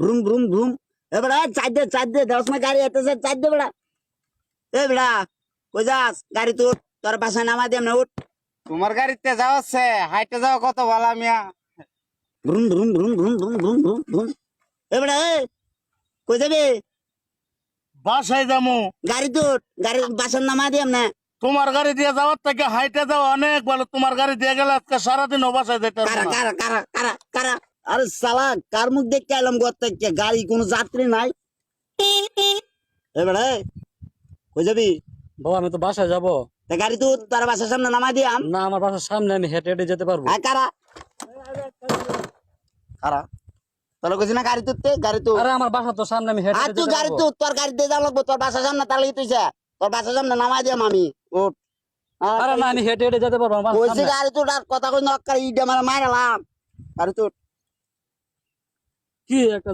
Vroom vroom vroom. এ বেড়া চার দে দশ না গাড়ি এতেছে চার দে বেড়া। এ বেড়া কই যাস? গাড়ি তোর বাসায় নামা দিয়ে না উঠ। তোমার গাড়িতে যাওয়াচ্ছে, হাইটে যাওয়া কত ভালো মিয়া। Vroom vroom vroom vroom vroom vroom vroom vroom. এ বেড়া কই যাবে? বাসায় যাবো। গাড়ি গাড়ি বাসার নামা দিয়ে না। তোমার গাড়ি দিয়ে যাওয়ার থেকে হাইটে যাওয়া অনেক ভালো। তোমার গাড়ি দিয়ে গেলে আজকে সারাদিন বাসায় যেতে কারা কারা কারা কারা কারা? আরে সালা কার মুখ দেখতে এলাম ঘর থেকে? গাড়ি কোনো যাত্রী নাই। এ বেড়া কই যাবি? বাবা আমি তো বাসায় যাবো। তা গাড়ি তার বাসার সামনে নামা দিয়াম। না আমার বাসার সামনে, আমি হেঁটে হেঁটে যেতে পারবো। হ্যাঁ কারা কারা? তোর কইছি না গাড়ি তুলতে? গাড়ি তো আরে আমার বাসা তো সামনে, আমি হেঁটে আর হেঁটে তুই যেতে গাড়ি পারবো। তোর গাড়ি দিয়ে যাওয়া লাগবো। তোর বাসার সামনে তাহলে তুইছে তোর বাসার সামনে নামাই দিয়াম আমি। উঠ। আরে না আমি হেঁটে হেঁটে যেতে পারবো আমার বাসার কইছি সামনে। গাড়ি আর কথা কই নক্কার ইডে মারা মারালাম। গাড়ি কি একটা